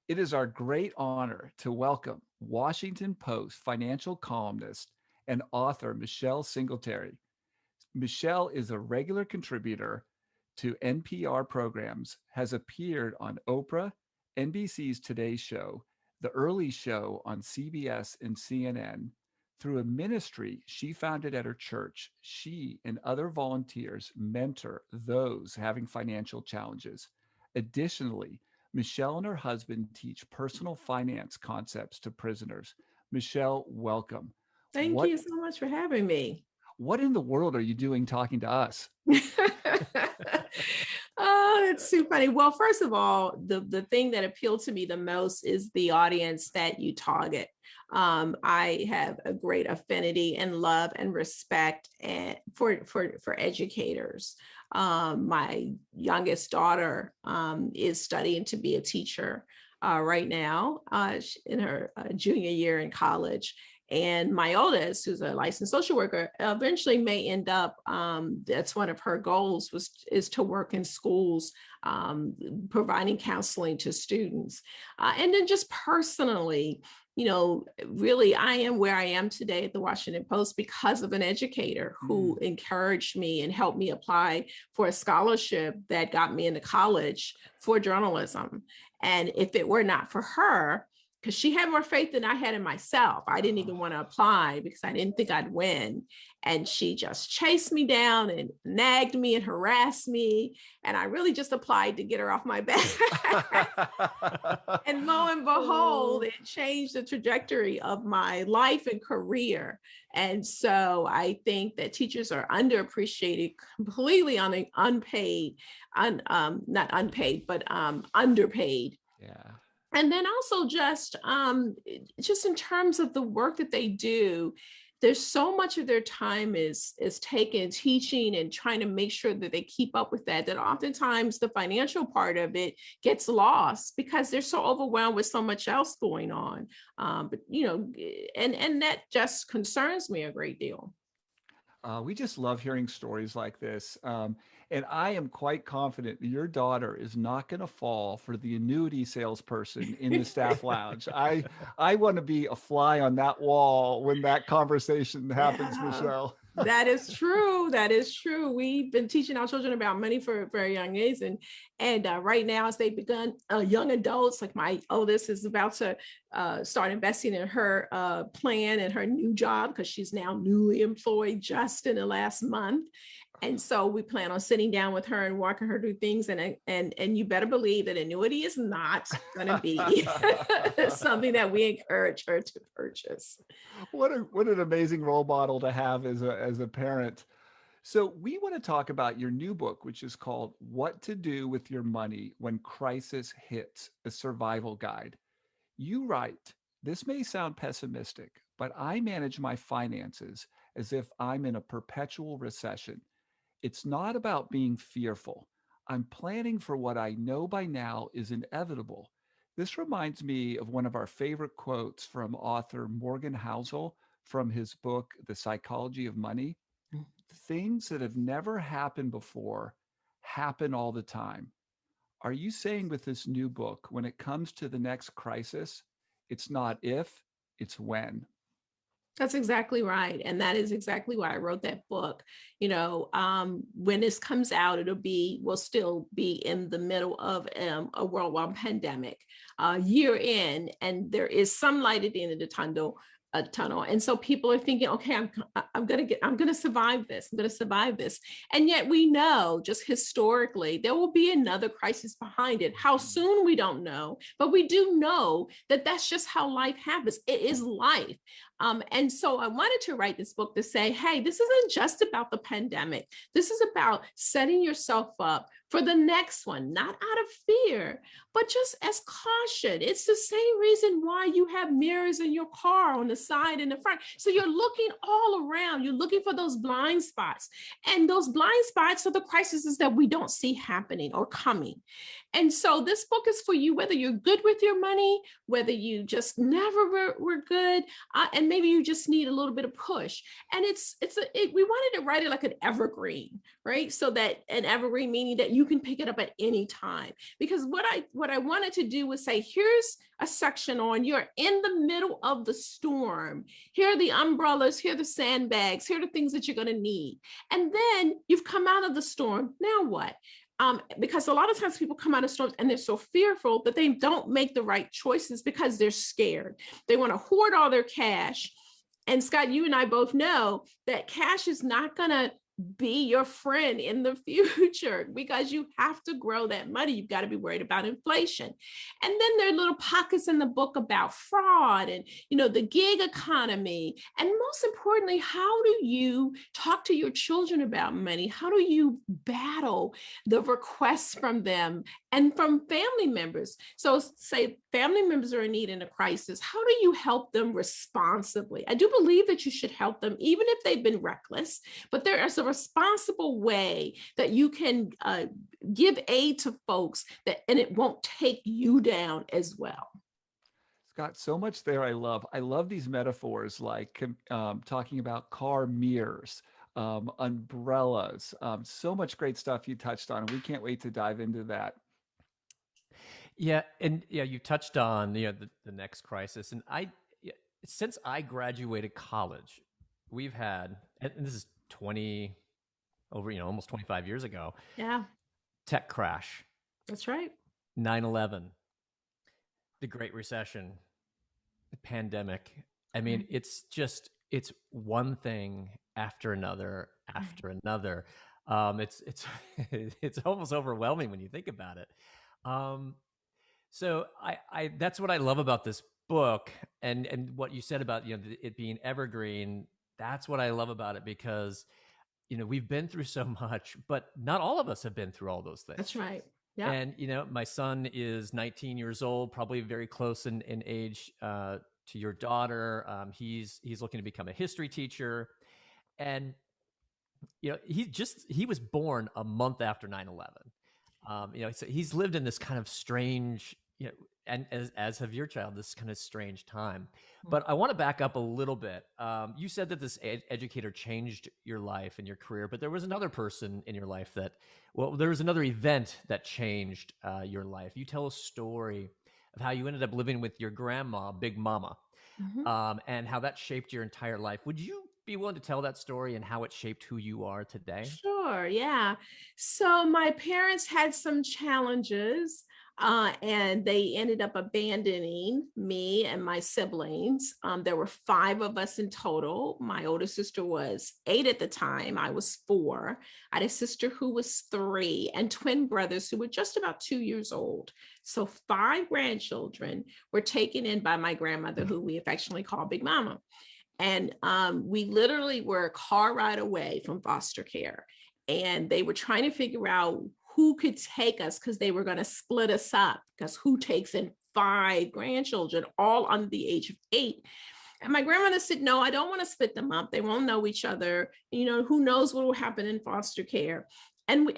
It is our great honor to welcome Washington Post financial columnist and author Michelle Singletary. Michelle is a regular contributor to NPR programs, has appeared on Oprah, NBC's Today Show, The Early Show on CBS and CNN. Through a ministry she founded at her church, she and other volunteers mentor those having financial challenges. Additionally, Michelle and her husband teach personal finance concepts to prisoners. Michelle, welcome. Thank What you so much for having me. what in the world are you doing talking to us? Oh, that's too funny. Well, first of all, the thing that appealed to me the most is the audience that you target. I have a great affinity and love and respect for educators. My youngest daughter is studying to be a teacher right now in her junior year in college. And my oldest, who's a licensed social worker, eventually may end up. That's one of her goals is to work in schools, providing counseling to students, and then just personally, really, I am where I am today at the Washington Post because of an educator who encouraged me and helped me apply for a scholarship that got me into college for journalism. And if it were not for her, because she had more faith than I had in myself. I didn't even want to apply because I didn't think I'd win. And she just chased me down and nagged me and harassed me. And I really just applied to get her off my back. And lo and behold, it changed the trajectory of my life and career. And so I think that teachers are underappreciated, completely unpaid, not unpaid, but underpaid. Yeah. And then also just in terms of the work that they do, there's so much of their time is taken teaching and trying to make sure that they keep up with that oftentimes the financial part of it gets lost because they're so overwhelmed with so much else going on. But and that just concerns me a great deal. We just love hearing stories like this. And I am quite confident that your daughter is not going to fall for the annuity salesperson in the staff lounge. I want to be a fly on that wall when that conversation happens, Yeah. Michelle. That is true. That is true. We've been teaching our children about money for a very young age, and right now, as they've begun young adults, like my oldest is about to start investing in her plan and her new job because she's now newly employed just in the last month. And so we plan on sitting down with her and walking her through things. And you better believe that annuity is not going to be something that we encourage her to purchase. What an amazing role model to have as a parent. So we want to talk about your new book, which is called What to Do with Your Money When Crisis Hits: A Survival Guide. You write, this may sound pessimistic, but I manage my finances as if I'm in a perpetual recession. It's not about being fearful. I'm planning for what I know by now is inevitable. This reminds me of one of our favorite quotes from author Morgan Housel from his book, The Psychology of Money. Things that have never happened before happen all the time. Are you saying with this new book, when it comes to the next crisis, it's not if, it's when? That's exactly right. And that is exactly why I wrote that book. When this comes out, we'll still be in the middle of a worldwide pandemic, year in, and there is some light at the end of the tunnel. A tunnel. And so people are thinking, okay, I'm going to survive this. I'm going to survive this. And yet we know just historically, there will be another crisis behind it. How soon, we don't know, but we do know that that's just how life happens. It is life. And so I wanted to write this book to say, hey, this isn't just about the pandemic. This is about setting yourself up for the next one, not out of fear, but just as caution. It's the same reason why you have mirrors in your car on the side and the front. So you're looking all around. You're looking for those blind spots. And those blind spots are the crises that we don't see happening or coming. And so this book is for you, whether you're good with your money, whether you just never were good, and maybe you just need a little bit of push. And we wanted to write it like an evergreen, right? So that an evergreen meaning that you can pick it up at any time. Because what I wanted to do was say, here's a section on you're in the middle of the storm. Here are the umbrellas, here are the sandbags, here are the things that you're going to need. And then you've come out of the storm. Now what? Because a lot of times people come out of storms and they're so fearful that they don't make the right choices because they're scared. They want to hoard all their cash. And Scott, you and I both know that cash is not going to be your friend in the future because you have to grow that money. You've got to be worried about inflation. And then there are little pockets in the book about fraud and, the gig economy. And most importantly, how do you talk to your children about money? How do you battle the requests from them and from family members? So say family members are in need in a crisis. How do you help them responsibly? I do believe that you should help them even if they've been reckless, but there is a responsible way that you can give aid to folks and it won't take you down as well. Scott, so much there. I love these metaphors like talking about car mirrors, umbrellas, so much great stuff you touched on. And we can't wait to dive into that. Yeah, and you touched on the next crisis, and since I graduated college, we've had, and this is 20 over almost 25 years ago. Yeah, tech crash. That's right. 9/11, the Great Recession, the pandemic. I mean, it's one thing after another after another. It's it's almost overwhelming when you think about it. So I that's what I love about this book, and what you said about it being evergreen. That's what I love about it, because we've been through so much, but not all of us have been through all those things. That's right. Yeah. And my son is 19 years old, probably very close in age to your daughter. He's looking to become a history teacher, and he was born a month after 9/11. So he's lived in this kind of strange, and as have your child, this kind of strange time. But I want to back up a little bit. You said that this educator changed your life and your career, but there was another person in your life there was another event that changed your life. You tell a story of how you ended up living with your grandma, Big Mama, and how that shaped your entire life. Would you be willing to tell that story and how it shaped who you are today? Sure, yeah. So my parents had some challenges, and they ended up abandoning me and my siblings. There were 5 of us in total. My older sister was 8 at the time. I was 4. I had a sister who was 3 and twin brothers who were just about 2 years old. So 5 grandchildren were taken in by my grandmother, who we affectionately call Big Mama. And we literally were a car ride away from foster care. And they were trying to figure out who could take us, because they were going to split us up, because who takes in 5 grandchildren, all under the age of 8. And my grandmother said, no, I don't want to split them up. They won't know each other. Who knows what will happen in foster care. And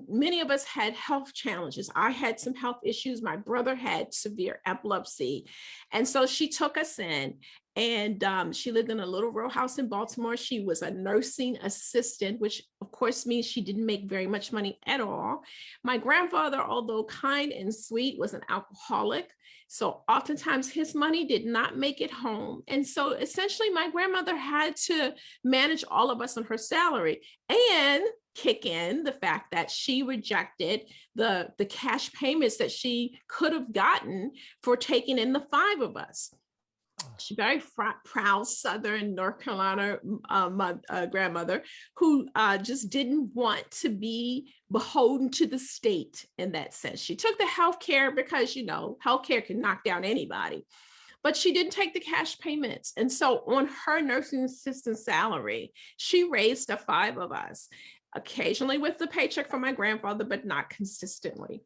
many of us had health challenges. I had some health issues. My brother had severe epilepsy. And so she took us in, and she lived in a little row house in Baltimore. She was a nursing assistant, which of course means she didn't make very much money at all. My grandfather, although kind and sweet, was an alcoholic. So oftentimes his money did not make it home. And so essentially my grandmother had to manage all of us on her salary, and kick in the fact that she rejected the cash payments that she could have gotten for taking in the 5 of us. She's very proud Southern North Carolina grandmother who just didn't want to be beholden to the state in that sense. She took the healthcare because, healthcare can knock down anybody, but she didn't take the cash payments. And so on her nursing assistant salary, she raised the 5 of us, occasionally with the paycheck from my grandfather, but not consistently.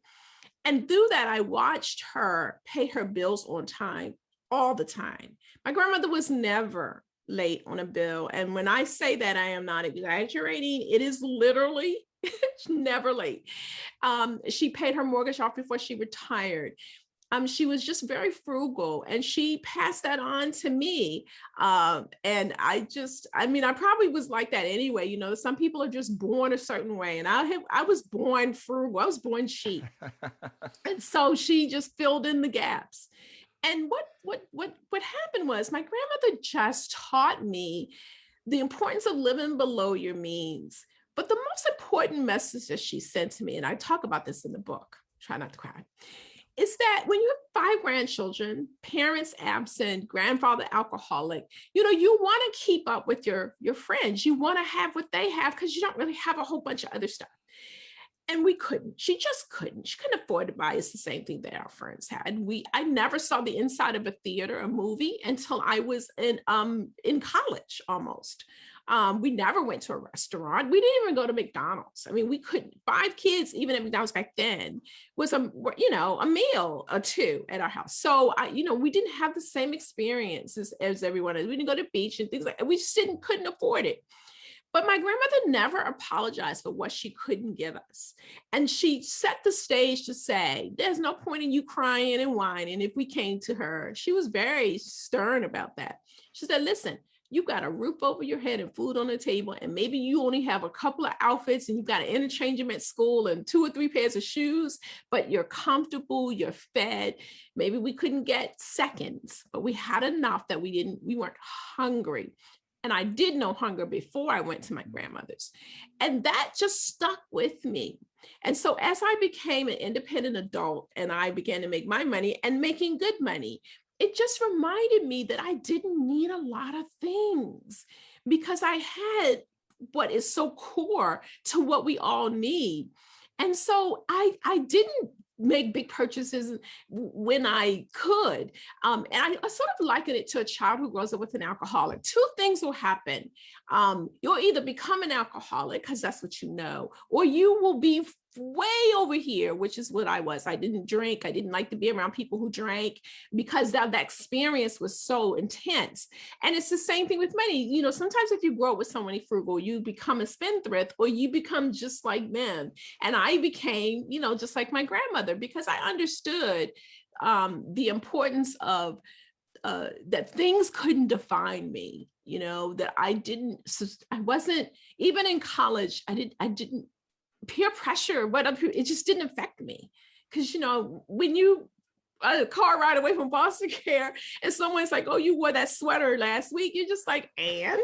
And through that, I watched her pay her bills on time all the time. My grandmother was never late on a bill. And when I say that, I am not exaggerating. It is literally Never late. She paid her mortgage off before she retired. She was just very frugal, and she passed that on to me. And I mean, I probably was like that anyway. You know, some people are just born a certain way, and I was born frugal. I was born cheap, and so she just filled in the gaps. And what happened was my grandmother just taught me the importance of living below your means. But the most important message that she sent to me, and I talk about this in the book, try not to cry, is that when you have 5 grandchildren, parents absent, grandfather alcoholic, you know, you want to keep up with your friends. You want to have what they have because you don't really have a whole bunch of other stuff. And we couldn't. She just couldn't. She couldn't afford to buy us the same thing that our friends had. I never saw the inside of a theater, a movie, until I was in college almost. We never went to a restaurant. We didn't even go to McDonald's. I mean, we couldn't. 5 kids, even at McDonald's back then, was a meal or 2 at our house. So we didn't have the same experiences as everyone else. We didn't go to the beach and things like that. We just couldn't afford it. But my grandmother never apologized for what she couldn't give us. And she set the stage to say, there's no point in you crying and whining if we came to her. She was very stern about that. She said, listen, you've got a roof over your head and food on the table, and maybe you only have a couple of outfits and you've got to interchange them at school and 2 or 3 pairs of shoes, but you're comfortable, you're fed. Maybe we couldn't get seconds, but we had enough that we weren't hungry. And I did know hunger before I went to my grandmother's. And that just stuck with me. And so as I became an independent adult and I began to make my money and making good money, it just reminded me that I didn't need a lot of things because I had what is so core to what we all need. And so I didn't make big purchases when I could. And I sort of liken it to a child who grows up with an alcoholic. 2 things will happen. You'll either become an alcoholic because that's what you know, or you will be way over here, which is what I was. I didn't drink. I didn't like to be around people who drank because that experience was so intense. And it's the same thing with money. You know, sometimes if you grow up with somebody frugal, you become a spendthrift or you become just like them. And I became, just like my grandmother, because I understood the importance of that things couldn't define me, that I wasn't, even in college, I didn't peer pressure, it just didn't affect me. Because, when you a car ride away from foster care and someone's like, oh, you wore that sweater last week, you're just like, and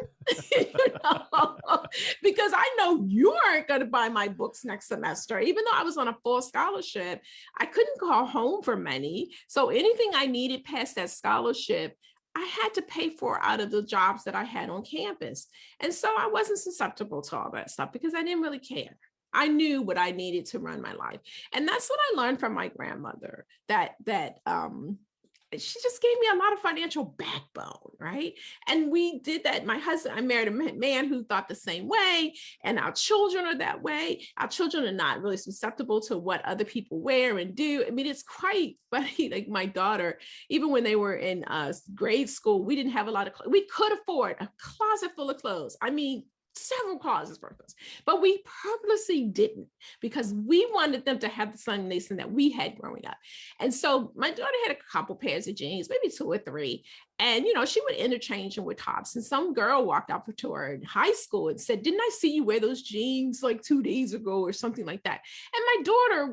because I know you aren't going to buy my books next semester. Even though I was on a full scholarship, I couldn't call home for money. So anything I needed past that scholarship, I had to pay for out of the jobs that I had on campus. And so I wasn't susceptible to all that stuff because I didn't really care. I knew what I needed to run my life. And that's what I learned from my grandmother, that she just gave me a lot of financial backbone, right? And we did that. I married a man who thought the same way, and our children are that way. Our children are not really susceptible to what other people wear and do. I mean, it's quite funny. Like my daughter, even when they were in grade school, we didn't have a lot of clothes. We could afford a closet full of clothes. I mean, several causes for us, but we purposely didn't because we wanted them to have the foundation that we had growing up. And so my daughter had a couple pairs of jeans, maybe 2 or 3. And, she would interchange them with tops. And some girl walked up to her in high school and said, didn't I see you wear those jeans like 2 days ago or something like that? And my daughter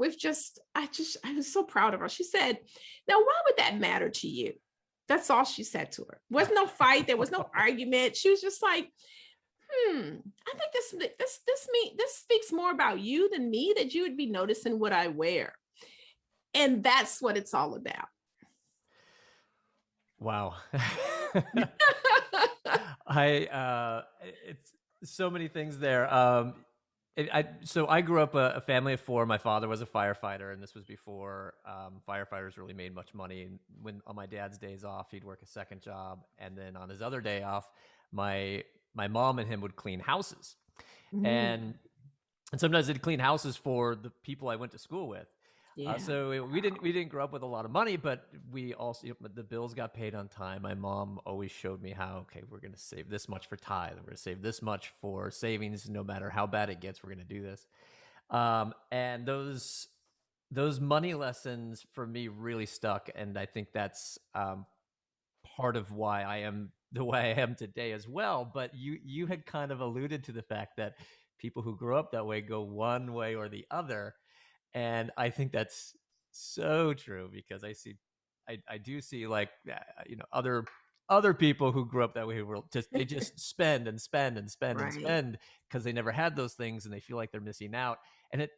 I was so proud of her. She said, now, why would that matter to you? That's all she said to her. There was no fight. There was no argument. She was just like, I think this speaks more about you than me, that you would be noticing what I wear. And that's what it's all about. Wow. It's so many things there. So I grew up a family of 4. My father was a firefighter, and this was before firefighters really made much money. And when on my dad's days off, he'd work a second job, and then on his other day off, my mom and him would clean houses. And sometimes they'd clean houses for the people I went to school with. Yeah. So we didn't grow up with a lot of money, but we also, the bills got paid on time. My mom always showed me how, okay, we're going to save this much for tithe. We're going to save this much for savings. No matter how bad it gets, we're going to do this. And those money lessons for me really stuck, and I think that's part of why I am the way I am today as well. But you had kind of alluded to the fact that people who grow up that way go one way or the other, and I think that's so true because I do see like other people who grew up that way who will they just spend and spend and spend and Right. spend because they never had those things and they feel like they're missing out, and it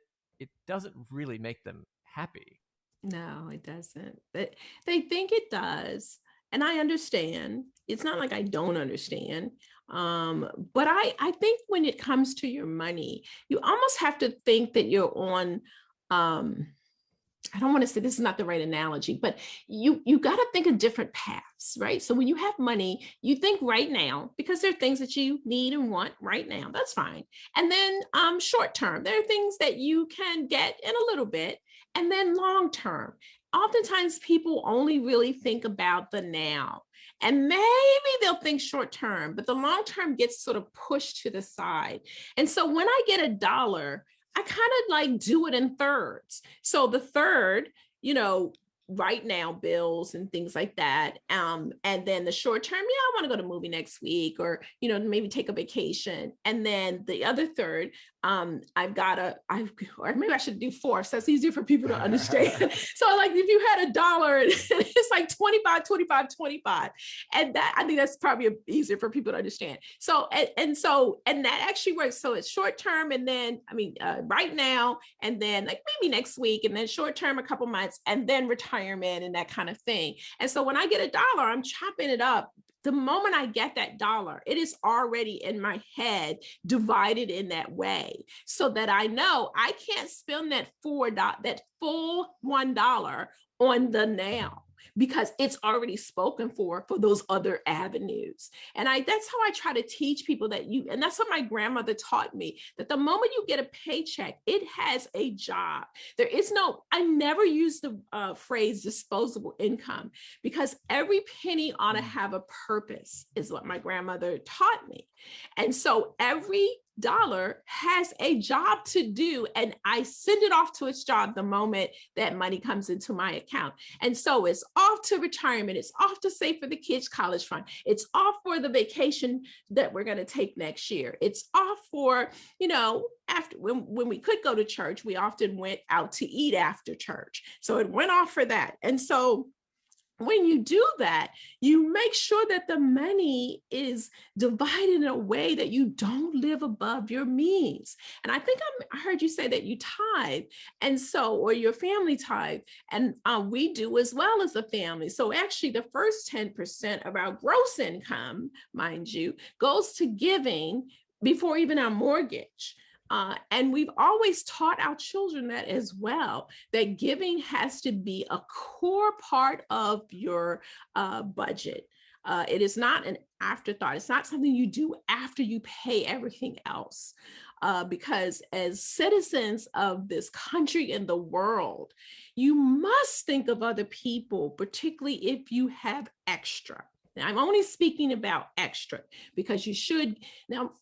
doesn't really make them happy. No, it doesn't. But they think it does. And I understand. It's not like I don't understand. But I think when it comes to your money, you almost have to think that you're on um I don't want to say this is not the right analogy, but you got to think of different paths, right? So when you have money, you think right now because there are things that you need and want right now. That's fine. And then short term, there are things that you can get in a little bit, and then long term. Oftentimes people only really think about the now. And maybe they'll think short term, but the long term gets sort of pushed to the side. And so when I get $1, I kind of like do it in thirds. So the third, right now bills and things like that. And then the short term, yeah, I want to go to a movie next week or, maybe take a vacation. And then the other third, or maybe I should do four. So that's easier for people to understand. So like if you had $1 and it's like 25, 25, 25. And that, I think that's probably easier for people to understand. So, and that actually works. So it's short term. And then, right now, and then like maybe next week, and then short term, a couple months, and then retirement and that kind of thing. And so when I get $1, I'm chopping it up. The moment I get that $1, it is already in my head divided in that way so that I know I can't spend that full $1 on the now because it's already spoken for those other avenues. And that's how I try to teach people and that's what my grandmother taught me, that the moment you get a paycheck, it has a job. I never use the phrase disposable income because every penny ought to have a purpose is what my grandmother taught me. And so every dollar has a job to do, and I send it off to its job the moment that money comes into my account. And so it's off to retirement, it's off to save for the kids' college fund, it's off for the vacation that we're going to take next year, it's off for, after when we could go to church, we often went out to eat after church, so it went off for that. And so when you do that, you make sure that the money is divided in a way that you don't live above your means. And I think I heard you say that you tithe, and so, or your family tithe, and we do as well as a family. So actually, the first 10% of our gross income, mind you, goes to giving before even our mortgage. And we've always taught our children that as well, that giving has to be a core part of your budget. It is not an afterthought. It's not something you do after you pay everything else. Because as citizens of this country and the world, you must think of other people, particularly if you have extra. Now, I'm only speaking about extra because you should. Now,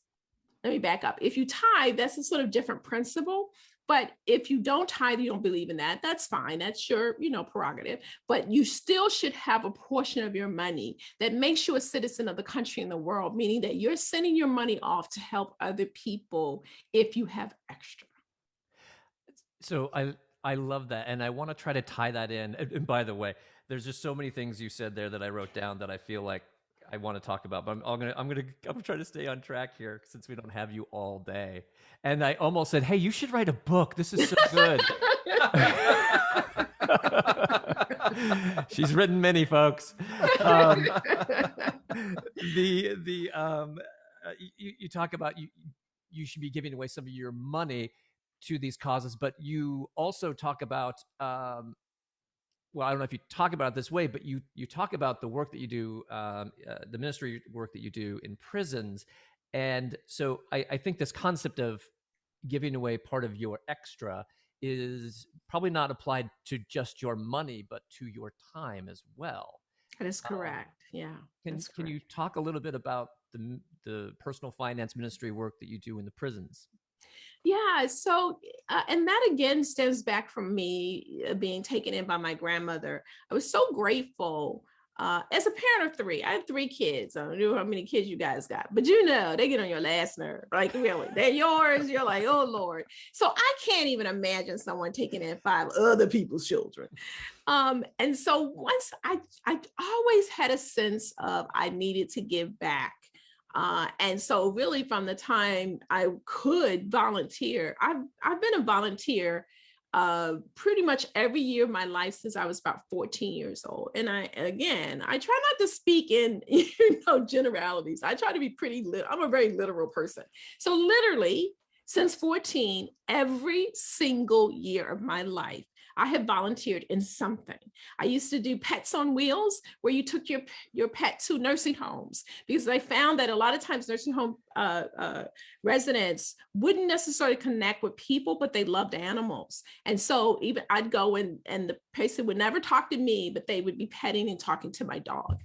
let me back up. If you tithe, that's a sort of different principle. But if you don't tithe, you don't believe in that, that's fine. That's your, prerogative. But you still should have a portion of your money that makes you a citizen of the country and the world, meaning that you're sending your money off to help other people if you have extra. So I love that, and I want to try to tie that in. And by the way, there's just so many things you said there that I wrote down that I feel like I want to talk about. But I'm gonna try to stay on track here since we don't have you all day. And I almost said, hey, you should write a book. This is so good. She's written many, folks. You talk about you should be giving away some of your money to these causes, but you also talk about well, I don't know if you talk about it this way, but you talk about the work that you do, the ministry work that you do in prisons. And so I think this concept of giving away part of your extra is probably not applied to just your money, but to your time as well. That is correct. Yeah. Can you talk a little bit about the personal finance ministry work that you do in the prisons? Yeah. So, and that again stems back from me being taken in by my grandmother. I was so grateful. As a parent of three, I have three kids. I don't know how many kids you guys got, but they get on your last nerve. Like, really, they're yours. You're like, oh Lord. So I can't even imagine someone taking in five other people's children. And so once I always had a sense of I needed to give back. And so really from the time I could volunteer, I've been a volunteer pretty much every year of my life since I was about 14 years old. And I try not to speak in generalities. I try to be I'm a very literal person. So literally since 14, every single year of my life, I have volunteered in something. I used to do Pets on Wheels, where you took your pet to nursing homes, because I found that a lot of times nursing home residents wouldn't necessarily connect with people, but they loved animals. And so even I'd go and the person would never talk to me, but they would be petting and talking to my dog.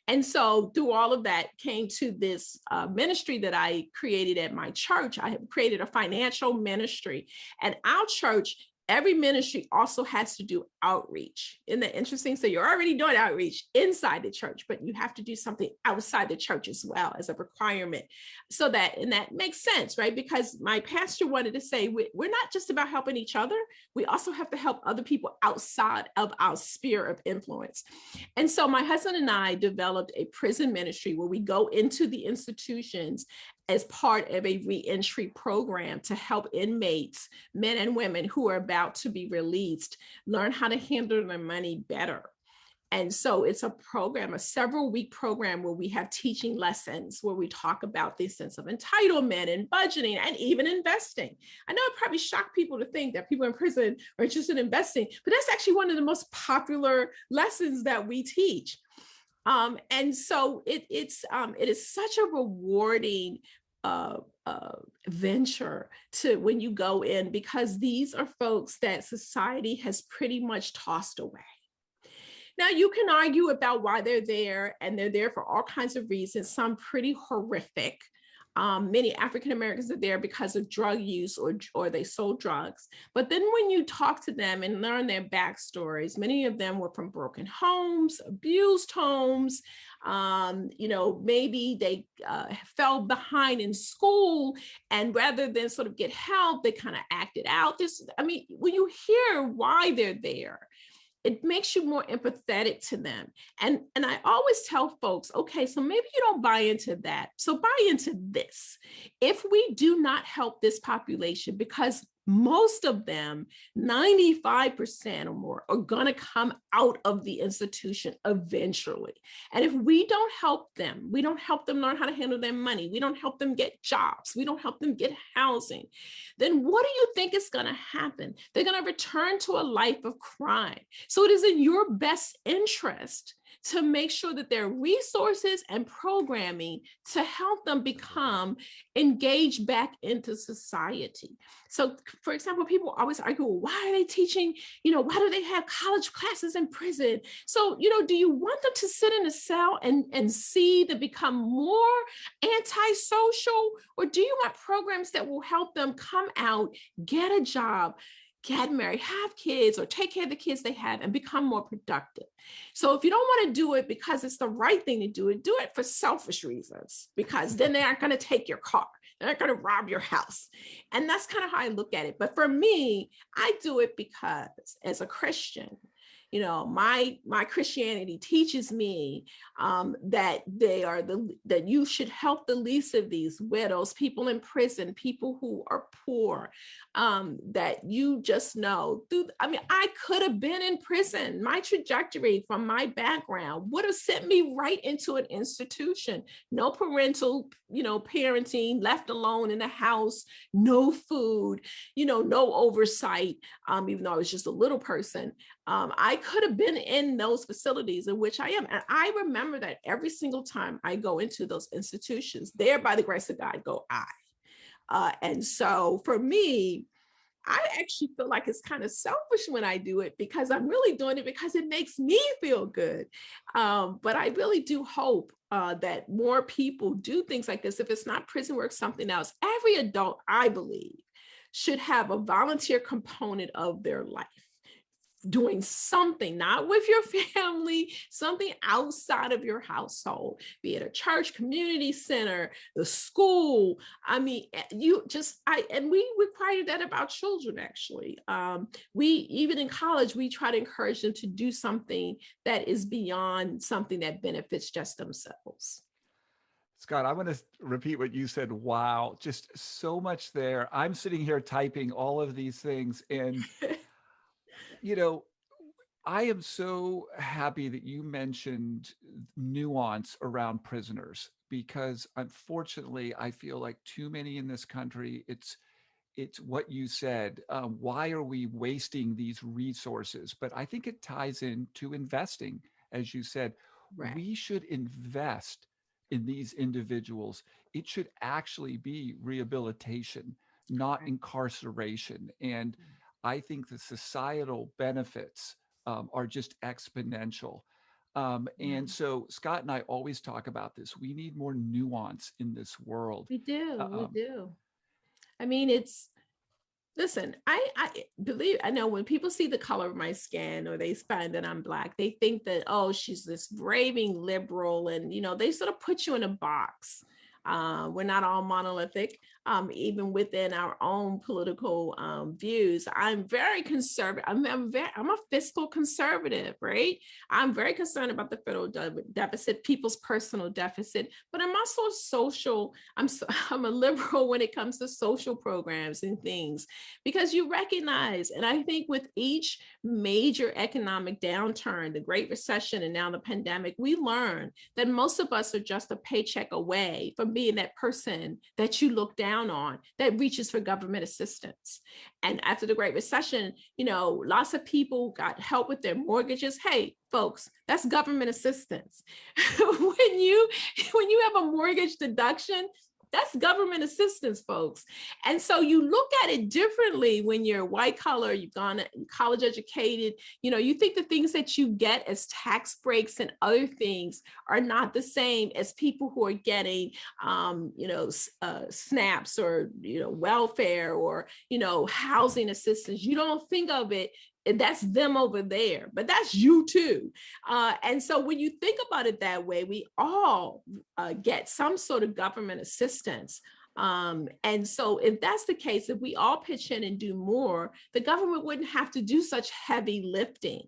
And so through all of that came to this ministry that I created at my church. I have created a financial ministry, and our church, every ministry also has to do outreach. Isn't that interesting? So you're already doing outreach inside the church, but you have to do something outside the church as well as a requirement. And that makes sense, right? Because my pastor wanted to say, we're not just about helping each other. We also have to help other people outside of our sphere of influence. And so my husband and I developed a prison ministry where we go into the institutions as part of a reentry program to help inmates, men and women who are about to be released, learn how to handle their money better. And so it's a program, a several-week program where we have teaching lessons, where we talk about the sense of entitlement and budgeting and even investing. I know it probably shocked people to think that people in prison are interested in investing, but that's actually one of the most popular lessons that we teach. And so it is such a rewarding venture to when you go in, because these are folks that society has pretty much tossed away. Now, you can argue about why they're there, and they're there for all kinds of reasons, some pretty horrific. Many African Americans are there because of drug use or they sold drugs. But then when you talk to them and learn their backstories, many of them were from broken homes, abused homes. Maybe they fell behind in school, and rather than sort of get help, they kind of acted out. When you hear why they're there, it makes you more empathetic to them. And I always tell folks, okay, so maybe you don't buy into that. So buy into this. If we do not help this population, because most of them, 95% or more, are going to come out of the institution eventually. And if we don't help them, we don't help them learn how to handle their money, we don't help them get jobs, we don't help them get housing, then what do you think is going to happen? They're going to return to a life of crime. So it is in your best interest to make sure that there are resources and programming to help them become engaged back into society. So, for example, people always argue, well, why are they teaching, why do they have college classes in prison? So, do you want them to sit in a cell and see them become more antisocial? Or do you want programs that will help them come out, get a job, get married, have kids, or take care of the kids they have and become more productive? So if you don't want to do it because it's the right thing to do it for selfish reasons, because then they aren't going to take your car. They're not going to rob your house. And that's kind of how I look at it. But for me, I do it because as a Christian, my Christianity teaches me that that you should help the least of these, widows, people in prison, people who are poor, that you just know. I could have been in prison. My trajectory from my background would have sent me right into an institution. No parental, parenting, left alone in the house, no food, no oversight, even though I was just a little person. I could have been in those facilities in which I am. And I remember that every single time I go into those institutions, there by the grace of God go I. And so for me, I actually feel like it's kind of selfish when I do it, because I'm really doing it because it makes me feel good. But I really do hope that more people do things like this. If it's not prison work, something else. Every adult, I believe, should have a volunteer component of their life, doing something, not with your family, something outside of your household, be it a church, community center, the school. I mean, and we require that about children, actually. We, even in college, we try to encourage them to do something that is beyond something that benefits just themselves. Scott, I want to repeat what you said. Wow, just so much there. I'm sitting here typing all of these things. And, you know, I am so happy that you mentioned nuance around prisoners, because unfortunately, I feel like too many in this country, it's what you said. Why are we wasting these resources? But I think it ties into investing, as you said. Right. We should invest in these individuals. It should actually be rehabilitation, not Right. incarceration. And I think the societal benefits are just exponential. And Yeah. so Scott and I always talk about this. We need more nuance in this world. We do. We Um, do. I mean, it's, listen, I believe, I know when people see the color of my skin, or they find that I'm Black, they think that, oh, she's this raving liberal. And, they sort of put you in a box. We're not all monolithic, even within our own political views. I'm very conservative. I'm a fiscal conservative, right? I'm very concerned about the federal deficit, people's personal deficit, but I'm also social. I'm a liberal when it comes to social programs and things, because you recognize, and I think with each major economic downturn, the Great Recession, and now the pandemic, we learn that most of us are just a paycheck away from being that person that you look down on that reaches for government assistance. And after the Great Recession, lots of people got help with their mortgages. Hey, folks, that's government assistance. when you have a mortgage deduction, that's government assistance, folks. And so you look at it differently when you're white collar, you've gone college educated, you think the things that you get as tax breaks and other things are not the same as people who are getting, SNAPs, or, welfare, or, housing assistance. You don't think of it, that's them over there, but that's you too. And so when you think about it that way, we all get some sort of government assistance. And so if that's the case, if we all pitch in and do more, the government wouldn't have to do such heavy lifting.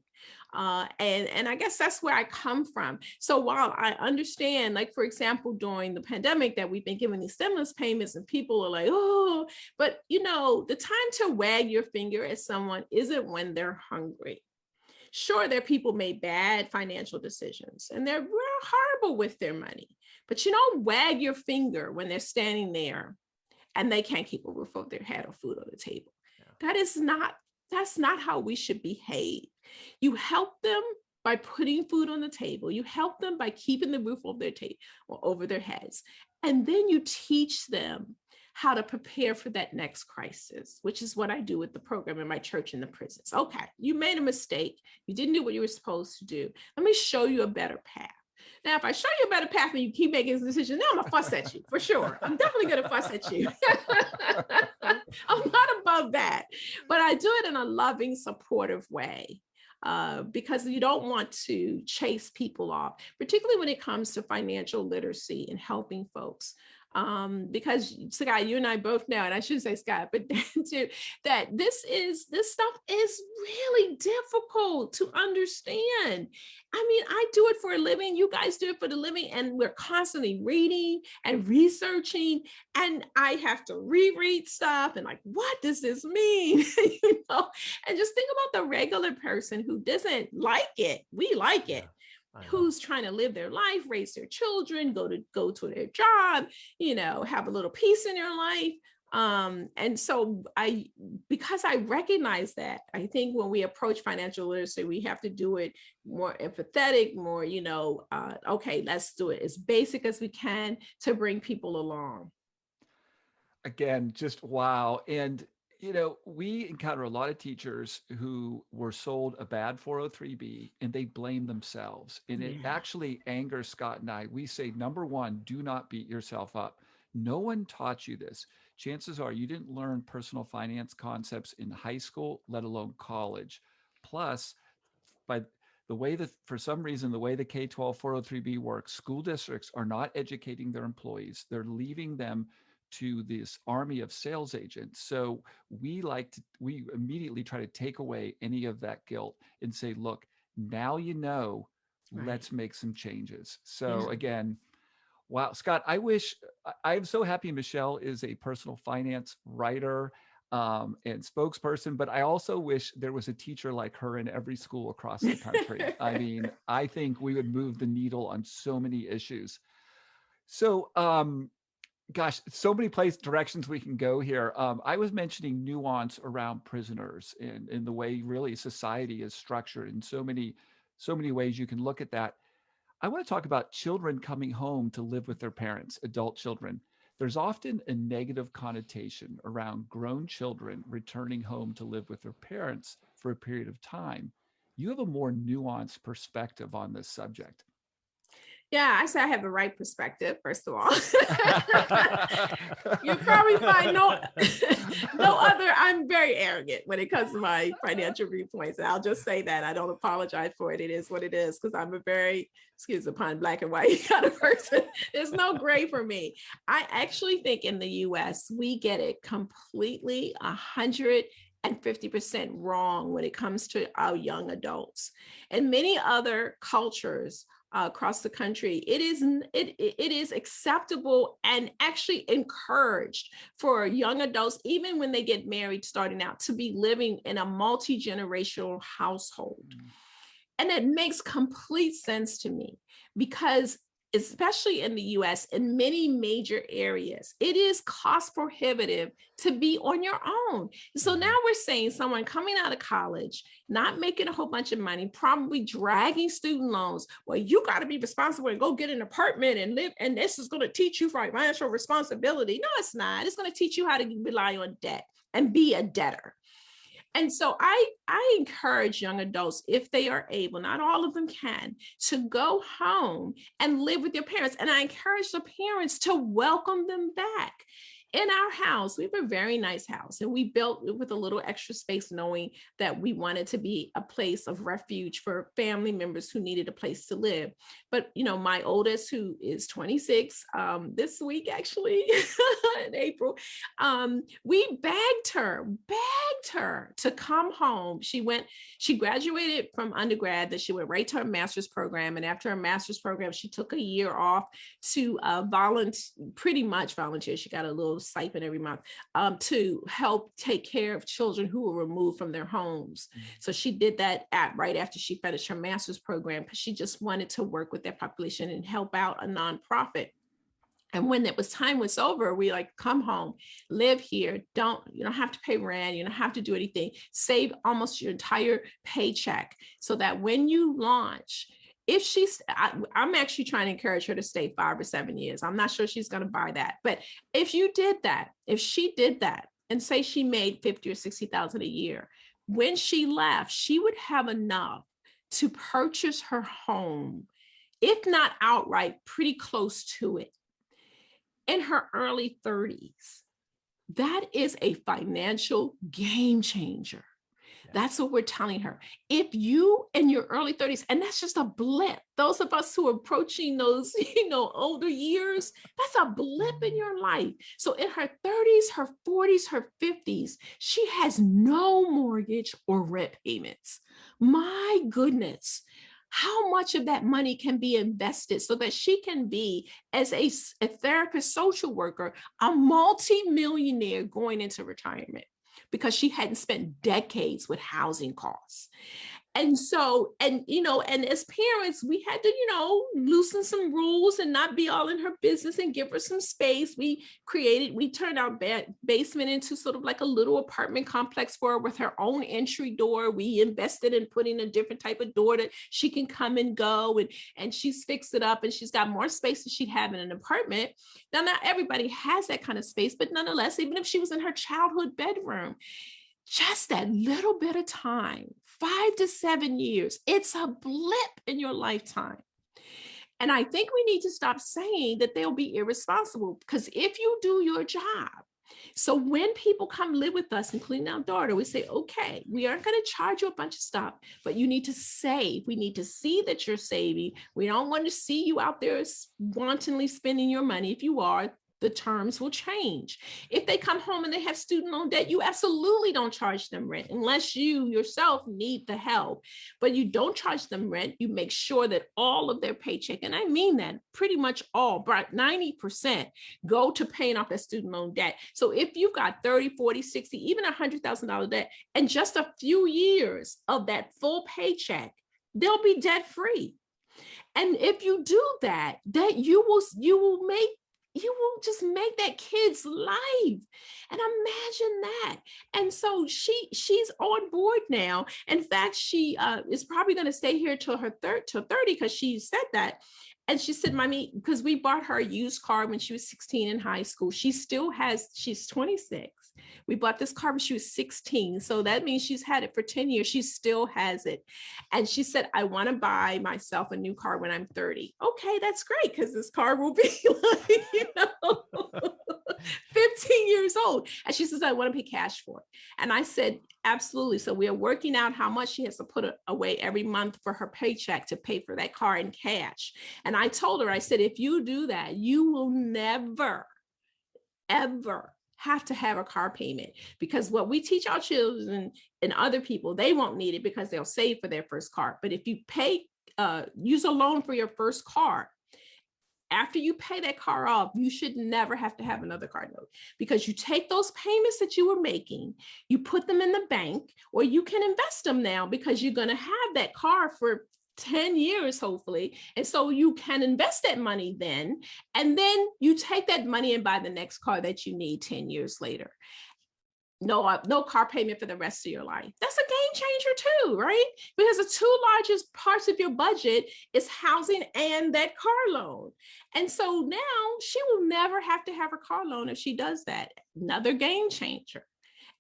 And I guess that's where I come from. So while I understand, like, for example, during the pandemic that we've been giving these stimulus payments and people are like, oh, but the time to wag your finger at someone isn't when they're hungry. Sure, there are people made bad financial decisions and they're real horrible with their money, but you don't wag your finger when they're standing there and they can't keep a roof over their head or food on the table. Yeah. That's not how we should behave. You help them by putting food on the table. You help them by keeping the roof over their table or over their heads. And then you teach them how to prepare for that next crisis, which is what I do with the program in my church in the prisons. Okay, you made a mistake. You didn't do what you were supposed to do. Let me show you a better path. Now, if I show you a better path and you keep making this decision, now I'm gonna fuss at you for sure. I'm definitely gonna fuss at you. I'm not above that, but I do it in a loving, supportive way. Because you don't want to chase people off, particularly when it comes to financial literacy and helping folks. Because Scott, you and I both know, and I shouldn't say Scott, but too, that this stuff is really difficult to understand. I mean, I do it for a living. You guys do it for the living, and we're constantly reading and researching, and I have to reread stuff and like, what does this mean? And just think about the regular person who doesn't like it. We like it. Who's trying to live their life, raise their children, go to their job, have a little peace in their life. And so because I recognize that, I think when we approach financial literacy, we have to do it more empathetic, more, okay, let's do it as basic as we can to bring people along. Again, just wow. And We encounter a lot of teachers who were sold a bad 403B and they blame themselves. And it Yeah. actually angers Scott and I. We say, number one, do not beat yourself up. No one taught you this. Chances are you didn't learn personal finance concepts in high school, let alone college. Plus, by the way that for some reason the way the K-12 403B works, school districts are not educating their employees. They're leaving them to this army of sales agents. So we immediately try to take away any of that guilt and say, look, now you know, Right. let's make some changes. Yeah. So again, wow, Scott, I'm so happy Michelle is a personal finance writer and spokesperson, but I also wish there was a teacher like her in every school across the country. I mean, I think we would move the needle on so many issues. So, gosh, so many directions we can go here. I was mentioning nuance around prisoners and in the way really society is structured in so many ways you can look at that. I want to talk about children coming home to live with their parents, adult children. There's often a negative connotation around grown children returning home to live with their parents for a period of time. You have a more nuanced perspective on this subject. Yeah, I say I have the right perspective, first of all. You probably find no other. I'm very arrogant when it comes to my financial viewpoints. I'll just say that. I don't apologize for it. It is what it is, because I'm a very, excuse the pun, black and white kind of person. There's no gray for me. I actually think in the US, we get it completely 150% wrong when it comes to our young adults. In many other cultures, across the country, it is acceptable and actually encouraged for young adults, even when they get married starting out, to be living in a multi-generational household. And it makes complete sense to me, because especially in the US, in many major areas, it is cost prohibitive to be on your own. So now we're saying someone coming out of college, not making a whole bunch of money, probably dragging student loans. Well, you got to be responsible and go get an apartment and live. And this is going to teach you financial responsibility. No, it's not. It's going to teach you how to rely on debt and be a debtor. And so I encourage young adults, if they are able, not all of them can, to go home and live with their parents. And I encourage the parents to welcome them back. In our house, we have a very nice house, and we built it with a little extra space, knowing that we wanted to be a place of refuge for family members who needed a place to live. But, my oldest, who is 26, this week, actually, in April, we begged her to come home. She graduated from undergrad, that she went right to her master's program. And after her master's program, she took a year off to pretty much volunteer. She got a little stipend every month to help take care of children who were removed from their homes. Mm-hmm. So she did that right after she finished her master's program, because she just wanted to work with that population and help out a nonprofit. And when it was time was over, we come home, live here. You don't have to pay rent. You don't have to do anything. Save almost your entire paycheck, so that when you launch, I'm actually trying to encourage her to stay 5 or 7 years. I'm not sure she's going to buy that. But if she did that, and say she made 50 or 60,000 a year, when she left, she would have enough to purchase her home, if not outright, pretty close to it, in her early 30s. That is a financial game changer. Yeah. That's what we're telling her. If you in your early 30s, and that's just a blip, those of us who are approaching those, older years, that's a blip in your life. So in her 30s, her 40s, her 50s, she has no mortgage or rent payments. My goodness. How much of that money can be invested so that she can be, as a therapist, social worker, a multi-millionaire going into retirement, because she hadn't spent decades with housing costs. And so, and as parents, we had to, loosen some rules and not be all in her business and give her some space. We turned our basement into sort of like a little apartment complex for her with her own entry door. We invested in putting a different type of door that she can come and go, and she's fixed it up, and she's got more space than she'd have in an apartment. Now, not everybody has that kind of space, but nonetheless, even if she was in her childhood bedroom, just that little bit of time, 5 to 7 years, it's a blip in your lifetime. And I think we need to stop saying that they'll be irresponsible, because if you do your job, so when people come live with us, including our daughter, we say, okay, we aren't going to charge you a bunch of stuff, but you need to save. We need to see that you're saving. We don't want to see you out there wantonly spending your money. If you are, the terms will change. If they come home and they have student loan debt, you absolutely don't charge them rent unless you yourself need the help. But you don't charge them rent. You make sure that all of their paycheck, and I mean that pretty much all, but 90% go to paying off that student loan debt. So if you've got 30, 40, 60, even $100,000 debt, and just a few years of that full paycheck, they'll be debt free. And if you do that, you will just make that kid's life. And imagine that. And so she's on board now. In fact, she is probably going to stay here till 30, because she said that. And she said, Mommy, because we bought her a used car when she was 16 in high school. She's 26. We bought this car when she was 16. So that means she's had it for 10 years. She still has it. And she said, I want to buy myself a new car when I'm 30. Okay, that's great, because this car will be like, 15 years old. And she says, I want to pay cash for it. And I said, absolutely. So we are working out how much she has to put away every month for her paycheck to pay for that car in cash. And I told her, I said, if you do that, you will never, ever have to have a car payment, because what we teach our children and other people, they won't need it because they'll save for their first car. But if you use a loan for your first car, after you pay that car off, you should never have to have another car note, because you take those payments that you were making, you put them in the bank, or you can invest them now, because you're going to have that car for 10 years, hopefully. And so you can invest that money then, and then you take that money and buy the next car that you need 10 years later. No car payment for the rest of your life. That's a game changer too, right? Because the two largest parts of your budget is housing and that car loan. And so now she will never have to have a car loan if she does that. Another game changer.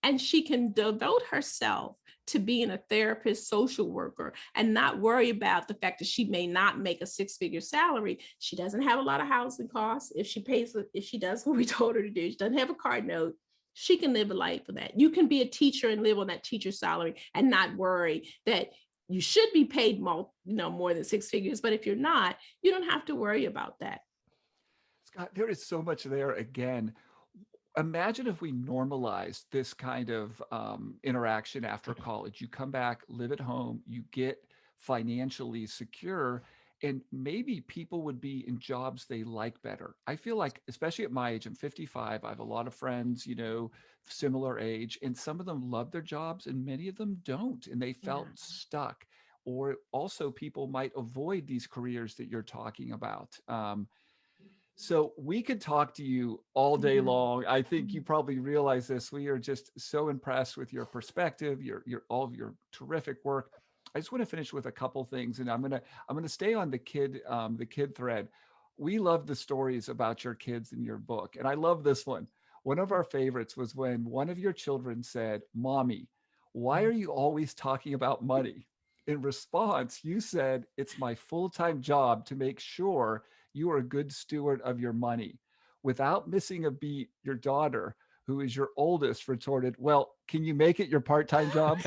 And she can devote herself to being a therapist, social worker, and not worry about the fact that she may not make a 6-figure salary. She doesn't have a lot of housing costs. If she does what we told her to do, she doesn't have a car note, she can live a life for that. You can be a teacher and live on that teacher's salary and not worry that you should be paid more than 6 figures. But if you're not, you don't have to worry about that. Scott, there is so much there again. Imagine if we normalized this kind of interaction after college. You come back, live at home, you get financially secure, and maybe people would be in jobs they like better. I feel like, especially at my age, I'm 55, I have a lot of friends, similar age, and some of them love their jobs and many of them don't, and they felt stuck. Or also people might avoid these careers that you're talking about. So we could talk to you all day long. I think you probably realize this. We are just so impressed with your perspective, your all of your terrific work. I just want to finish with a couple things, and I'm gonna stay on the kid thread. We love the stories about your kids in your book, and I love this one. One of our favorites was when one of your children said, "Mommy, why are you always talking about money?" In response, you said, "It's my full-time job to make sure you are a good steward of your money." Without missing a beat, your daughter, who is your oldest, retorted, "Well, can you make it your part-time job?"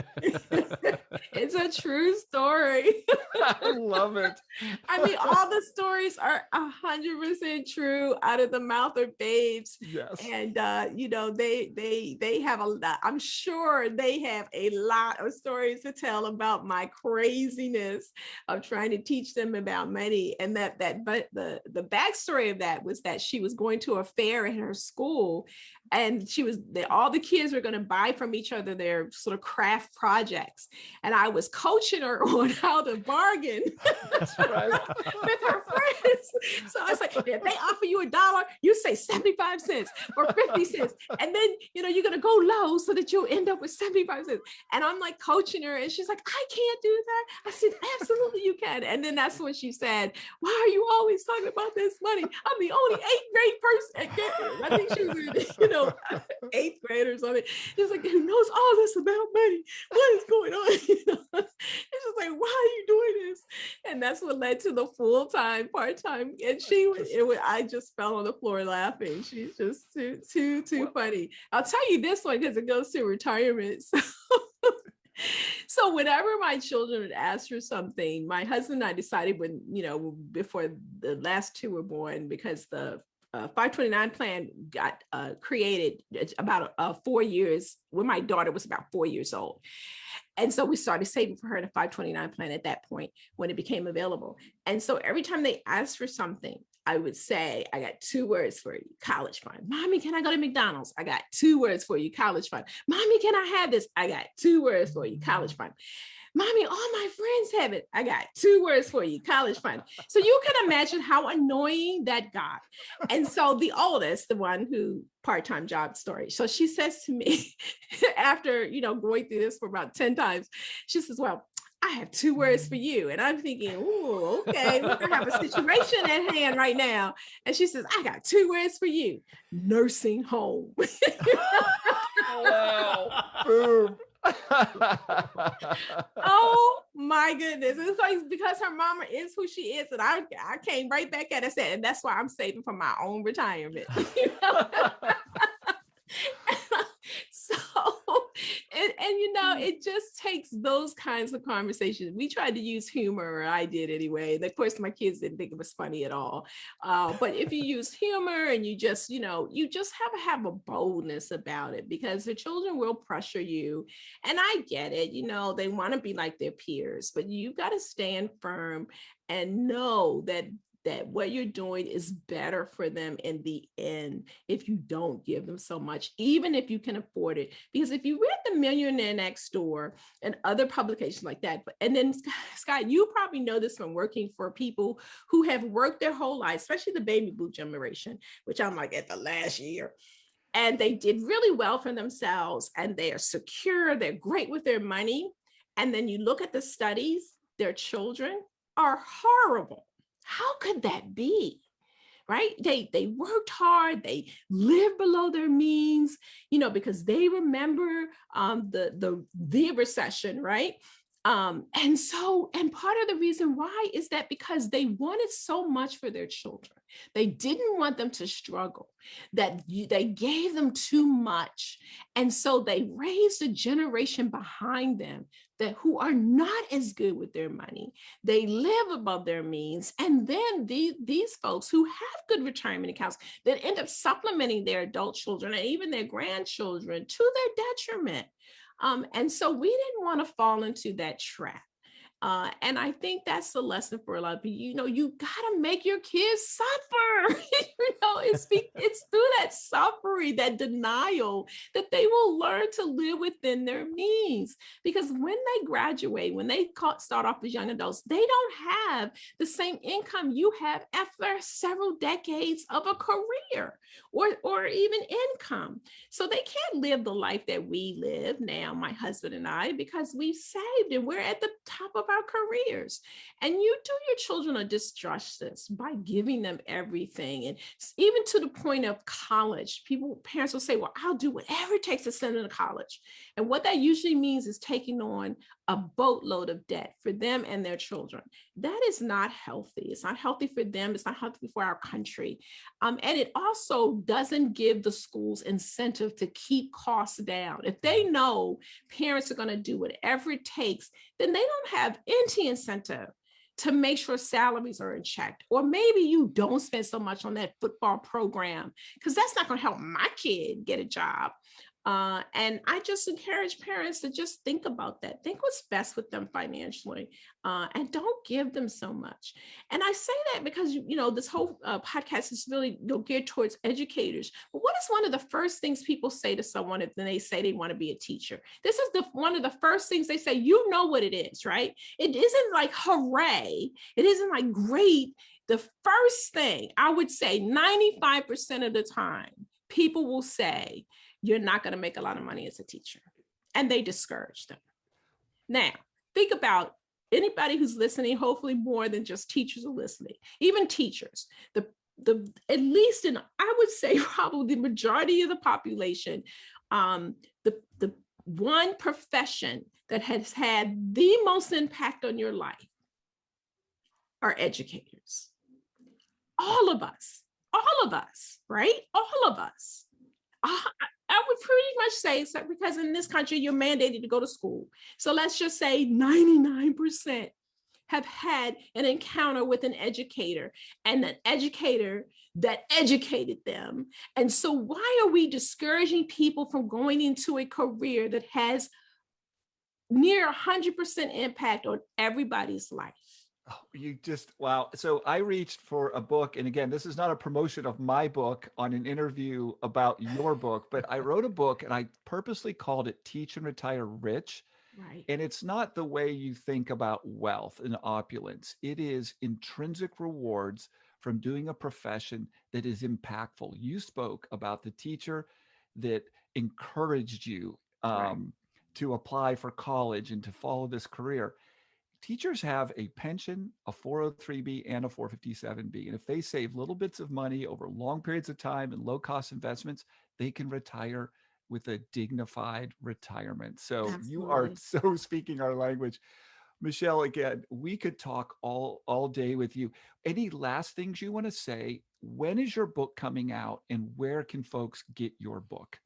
It's a true story. I love it. I mean, all the stories are 100% true out of the mouth of babes. Yes. And they have a lot. I'm sure they have a lot of stories to tell about my craziness of trying to teach them about money. And but the backstory of that was that she was going to a fair in her school, and all the kids were going to buy from from each other their sort of craft projects. And I was coaching her on how to bargain That's right. with her friends. So I was like, if they offer you $1, you say 75 cents or 50 cents. And then, you're going to go low so that you'll end up with 75 cents. And I'm like coaching her, and she's like, I can't do that. I said, absolutely you can. And then that's when she said, why are you always talking about this money? I'm the only 8th grade person. I think she was in, 8th grade or something. She's like, who knows all this about money? What is going on? It's just like, why are you doing this? And that's what led to the full-time, part-time. And I just fell on the floor laughing. She's just too funny. I'll tell you this one because it goes to retirement. So whenever my children would ask for something, my husband and I decided before the last two were born, because the 529 plan got created about 4 years when my daughter was about 4 years old. And so we started saving for her the 529 plan at that point when it became available. And so every time they asked for something, I would say, I got 2 words for you, college fund. Mommy, can I go to McDonald's? I got 2 words for you, college fund. Mommy, can I have this? I got 2 words for you, college fund. Mommy, all my friends have it. I got 2 words for you, college fund. So you can imagine how annoying that got. And so the oldest, the one who part-time job story. So she says to me after, going through this for about 10 times, she says, well, I have 2 words for you. And I'm thinking, oh, okay, we're gonna have a situation at hand right now. And she says, I got 2 words for you, nursing home. Wow. Boom. Oh my goodness. It's like because her mama is who she is. And I came right back at her and said, and that's why I'm saving for my own retirement. So, it just takes those kinds of conversations. We tried to use humor, or I did anyway. And of course, my kids didn't think it was funny at all. But if you use humor and you just have a boldness about it, because the children will pressure you. And I get it, they want to be like their peers, but you've got to stand firm and know that what you're doing is better for them in the end if you don't give them so much, even if you can afford it. Because if you read The Millionaire Next Door and other publications like that, and then Scott, you probably know this from working for people who have worked their whole life, especially the baby boom generation, which I'm like at the last year. And they did really well for themselves and they are secure, they're great with their money. And then you look at the studies, their children are horrible. How could that be? Right? They worked hard, they lived below their means, because they remember the recession, right? And part of the reason why is that because they wanted so much for their children. They didn't want them to struggle, that they gave them too much. And so they raised a generation behind them who are not as good with their money. They live above their means. And then these folks who have good retirement accounts that end up supplementing their adult children and even their grandchildren to their detriment. And so we didn't want to fall into that trap. And I think that's the lesson for a lot of people. You got to make your kids suffer. It's through that suffering, that denial, that they will learn to live within their means. Because when they graduate, when they start off as young adults, they don't have the same income you have after several decades of a career or even income. So they can't live the life that we live now, my husband and I, because we've saved and we're at the top of our careers. And you do your children a disjustice by giving them everything. And even to the point of college, parents will say, well, I'll do whatever it takes to send them to college. And what that usually means is taking on a boatload of debt for them and their children. That is not healthy. It's not healthy for them. It's not healthy for our country. And it also doesn't give the schools incentive to keep costs down. If they know parents are going to do whatever it takes, then they don't have any incentive to make sure salaries are in check. Or maybe you don't spend so much on that football program because that's not going to help my kid get a job. And I just encourage parents to just think about that. Think what's best with them financially, and don't give them so much. And I say that because, this whole podcast is really geared towards educators. But what is one of the first things people say to someone when they say they want to be a teacher? This is one of the first things they say. You know what it is, right? It isn't like hooray. It isn't like great. The first thing I would say 95% of the time, people will say, you're not going to make a lot of money as a teacher. And they discourage them. Now, think about anybody who's listening. Hopefully more than just teachers are listening, even teachers. The at least in, I would say probably the majority of the population, the one profession that has had the most impact on your life are educators. All of us, right? All of us. I would pretty much say so, because in this country, you're mandated to go to school. So let's just say 99% have had an encounter with an educator, and an educator that educated them. And so why are we discouraging people from going into a career that has near 100% impact on everybody's life? Oh, wow. So I reached for a book. And again, this is not a promotion of my book on an interview about your book, but I wrote a book and I purposely called it Teach and Retire Rich. Right. And it's not the way you think about wealth and opulence. It is intrinsic rewards from doing a profession that is impactful. You spoke about the teacher that encouraged you Right. to apply for college and to follow this career. Teachers have a pension, a 403B, and a 457B. And if they save little bits of money over long periods of time and low cost investments, they can retire with a dignified retirement. So you are Absolutely. so speaking our language. Michelle, again, we could talk all day with you. Any last things you want to say? When is your book coming out and where can folks get your book?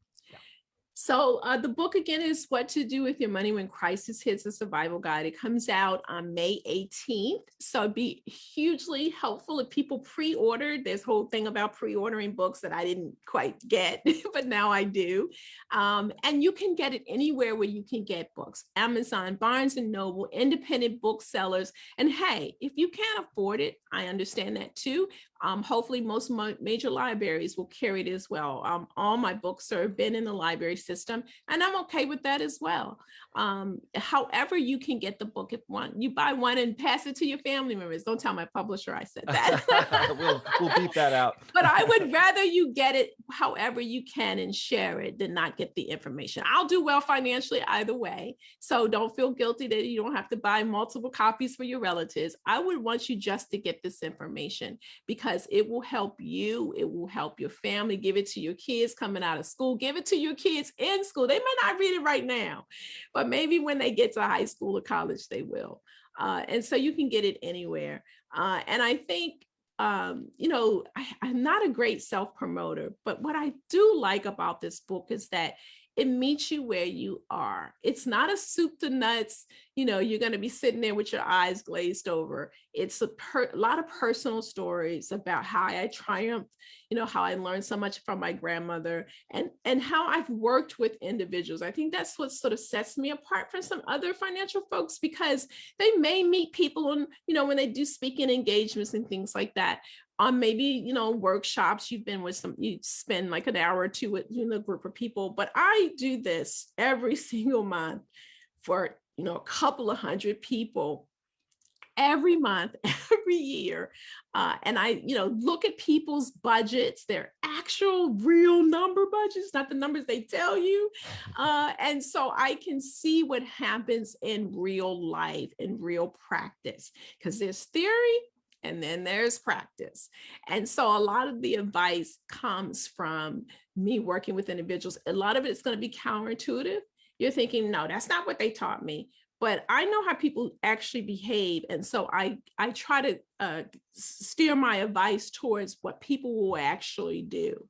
So the book again is What to Do with Your Money When Crisis Hits, a Survival Guide. It comes out on May 18th. So it'd be hugely helpful if people pre-ordered. There's a whole thing about pre-ordering books that I didn't quite get, but now I do. And you can get it anywhere where you can get books. Amazon, Barnes and Noble, independent booksellers. And hey, if you can't afford it, I understand that too. Hopefully most major libraries will carry it as well. All my books have been in the library system, and I'm okay with that as well. However you can get the book, if you buy one and pass it to your family members. Don't tell my publisher I said that. we'll beat that out. But I would rather you get it however you can and share it than not get the information. I'll do well financially either way. So don't feel guilty that you don't have to buy multiple copies for your relatives. I would want you just to get this information because it will help you. It will help your family. Give it to your kids coming out of school. Give it to your kids in school. They may not read it right now, but maybe when they get to high school or college, they will. And so you can get it anywhere. And I think I'm not a great self-promoter, but what I do like about this book is that it meets you where you are. It's not a soup to nuts, you're going to be sitting there with your eyes glazed over. It's a lot of personal stories about how I triumphed, how I learned so much from my grandmother and how I've worked with individuals. I think that's what sort of sets me apart from some other financial folks, because they may meet people on, when they do speaking engagements and things like that. On maybe, workshops, you spend like an hour or two with a group of people, but I do this every single month for, a couple of hundred people every month, every year. And I, look at people's budgets, their actual real number budgets, not the numbers they tell you. And so I can see what happens in real life, in real practice, because there's theory and then there's practice. And so a lot of the advice comes from me working with individuals. A lot of it is going to be counterintuitive. You're thinking, no, that's not what they taught me. But I know how people actually behave. And so I try to steer my advice towards what people will actually do.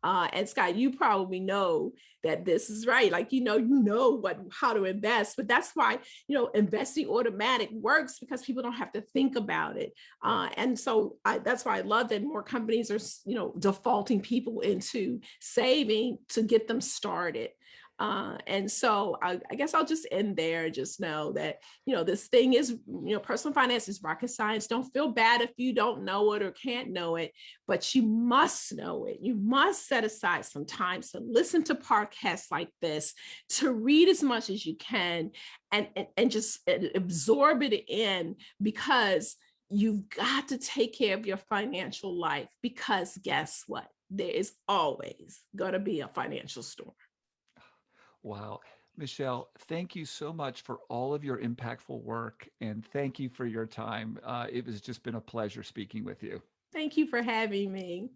And Scott, you probably know that this is right. Like, how to invest, but that's why, investing automatic works, because people don't have to think about it. And so that's why I love that more companies are, defaulting people into saving to get them started. And so I guess I'll just end there. Just know that, this thing is, personal finance is rocket science. Don't feel bad if you don't know it or can't know it, but you must know it. You must set aside some time to listen to podcasts like this, to read as much as you can, and just absorb it in, because you've got to take care of your financial life, because guess what? There is always going to be a financial storm. Wow. Michelle, thank you so much for all of your impactful work, and thank you for your time. It has just been a pleasure speaking with you. Thank you for having me.